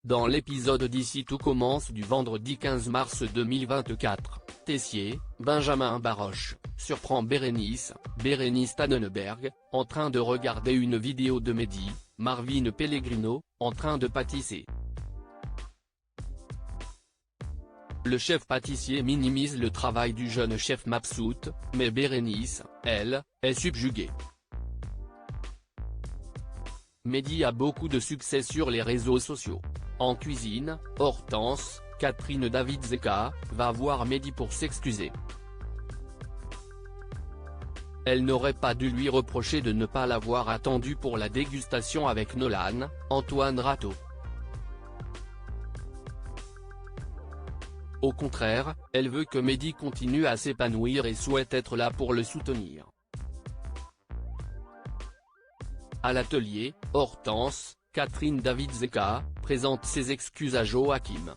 Dans l'épisode d'Ici tout commence du vendredi 15 mars 2024, Tessier, Benjamin Baroche, surprend Bérénice Tannenberg, en train de regarder une vidéo de Mehdi, Marvin Pellegrino, en train de pâtisser. Le chef pâtissier minimise le travail du jeune chef Mabsout, mais Bérénice, elle, est subjuguée. Mehdi a beaucoup de succès sur les réseaux sociaux. En cuisine, Hortense, Catherine Davidzeka, va voir Mehdi pour s'excuser. Elle n'aurait pas dû lui reprocher de ne pas l'avoir attendu pour la dégustation avec Nolan, Antoine Rateau. Au contraire, elle veut que Mehdi continue à s'épanouir et souhaite être là pour le soutenir. À l'atelier, Hortense, Catherine Davidzeka, présente ses excuses à Joachim.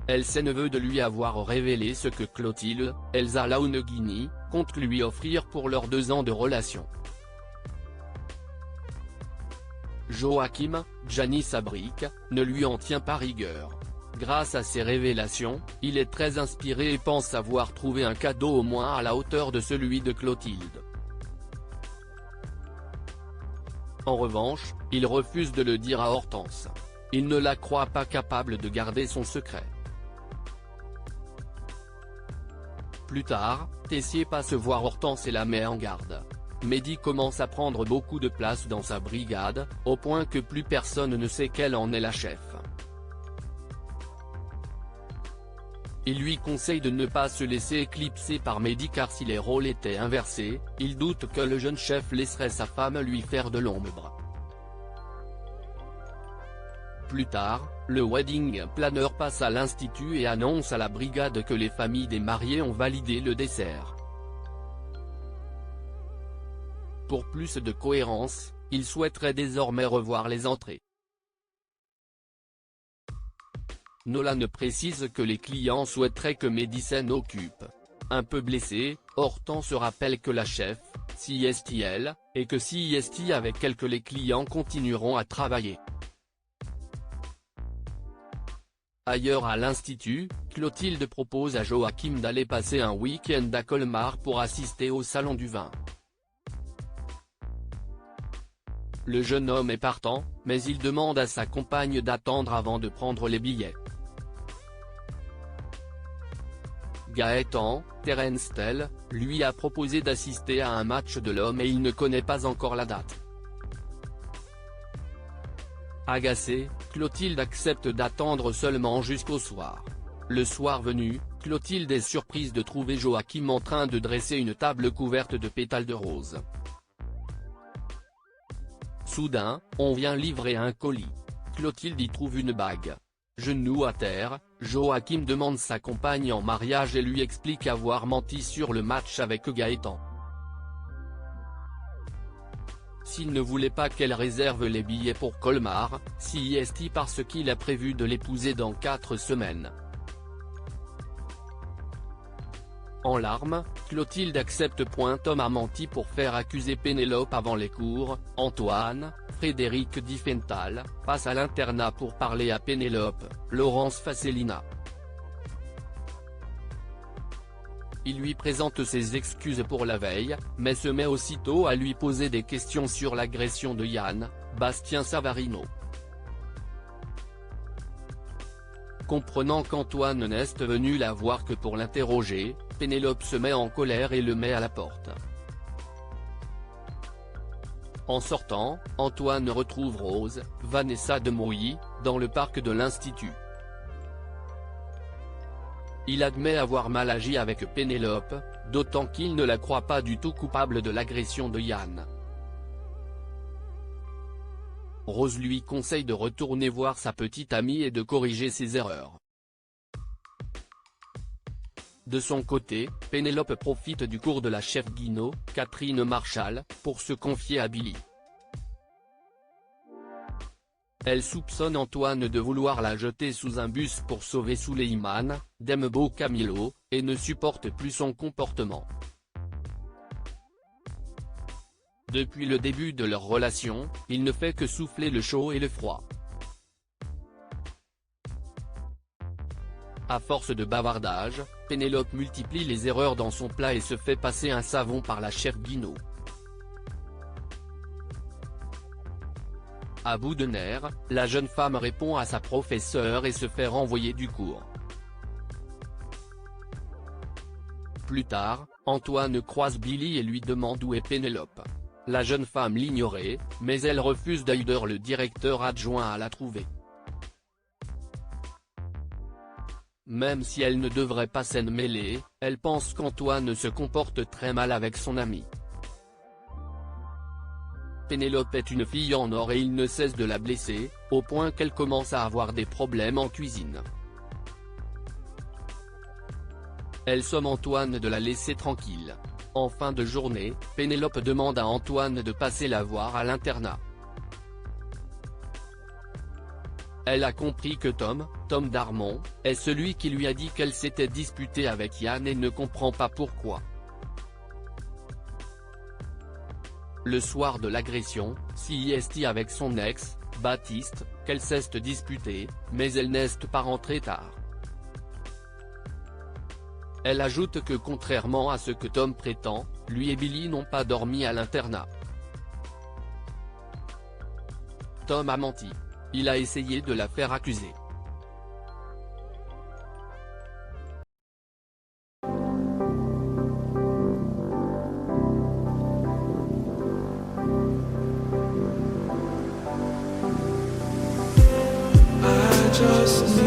Elle s'est neveu de lui avoir révélé ce que Clotilde, Elsa Launeghini, compte lui offrir pour leurs 2 ans de relation. Joachim, Gianni Sabric, ne lui en tient pas rigueur. Grâce à ces révélations, il est très inspiré et pense avoir trouvé un cadeau au moins à la hauteur de celui de Clotilde. En revanche, il refuse de le dire à Hortense. Il ne la croit pas capable de garder son secret. Plus tard, Tessier passe voir Hortense et la met en garde. Mehdi commence à prendre beaucoup de place dans sa brigade, au point que plus personne ne sait qu'elle en est la chef. Il lui conseille de ne pas se laisser éclipser par Mehdi car si les rôles étaient inversés, il doute que le jeune chef laisserait sa femme lui faire de l'ombre. Plus tard, le wedding planner passe à l'institut et annonce à la brigade que les familles des mariés ont validé le dessert. Pour plus de cohérence, il souhaiterait désormais revoir les entrées. Nolan précise que les clients souhaiteraient que Mehdi s'en occupe. Un peu blessé, Hortense rappelle que la chef, CISTL, et que CIST avec elle que les clients continueront à travailler. Ailleurs à l'institut, Clotilde propose à Joachim d'aller passer un week-end à Colmar pour assister au salon du vin. Le jeune homme est partant, mais il demande à sa compagne d'attendre avant de prendre les billets. Gaëtan, Terence Tell, lui a proposé d'assister à un match de l'Homme et il ne connaît pas encore la date. Agacée, Clotilde accepte d'attendre seulement jusqu'au soir. Le soir venu, Clotilde est surprise de trouver Joachim en train de dresser une table couverte de pétales de rose. Soudain, on vient livrer un colis. Clotilde y trouve une bague. Genoux à terre, Joachim demande sa compagne en mariage et lui explique avoir menti sur le match avec Gaëtan. S'il ne voulait pas qu'elle réserve les billets pour Colmar, CIST parce qu'il a prévu de l'épouser dans 4 semaines. En larmes, Clotilde accepte. Tom a menti pour faire accuser Pénélope avant les cours. Antoine, Frédéric Diffenthal, passe à l'internat pour parler à Pénélope, Laurence Fassellina. Il lui présente ses excuses pour la veille, mais se met aussitôt à lui poser des questions sur l'agression de Yann, Bastien Savarino. Comprenant qu'Antoine n'est venu la voir que pour l'interroger, Pénélope se met en colère et le met à la porte. En sortant, Antoine retrouve Rose, Vanessa de Mouilly, dans le parc de l'Institut. Il admet avoir mal agi avec Pénélope, d'autant qu'il ne la croit pas du tout coupable de l'agression de Yann. Rose lui conseille de retourner voir sa petite amie et de corriger ses erreurs. De son côté, Pénélope profite du cours de la chef Guinaud, Catherine Marchal, pour se confier à Billy. Elle soupçonne Antoine de vouloir la jeter sous un bus pour sauver Souleymane, Dembo Camilo, et ne supporte plus son comportement. Depuis le début de leur relation, il ne fait que souffler le chaud et le froid. À force de bavardage, Pénélope multiplie les erreurs dans son plat et se fait passer un savon par la chef Guinaud. À bout de nerfs, la jeune femme répond à sa professeure et se fait renvoyer du cours. Plus tard, Antoine croise Billy et lui demande où est Pénélope. La jeune femme l'ignorait, mais elle refuse d'aider le directeur adjoint à la trouver. Même si elle ne devrait pas s'en mêler, elle pense qu'Antoine se comporte très mal avec son ami. Pénélope est une fille en or et il ne cesse de la blesser, au point qu'elle commence à avoir des problèmes en cuisine. Elle somme Antoine de la laisser tranquille. En fin de journée, Pénélope demande à Antoine de passer la voir à l'internat. Elle a compris que Tom Darmon, est celui qui lui a dit qu'elle s'était disputée avec Yann et ne comprend pas pourquoi. Le soir de l'agression, c'est avec son ex, Baptiste, qu'elle s'est disputée, mais elle n'est pas rentrée tard. Elle ajoute que contrairement à ce que Tom prétend, lui et Billy n'ont pas dormi à l'internat. Tom a menti. Il a essayé de la faire accuser. I just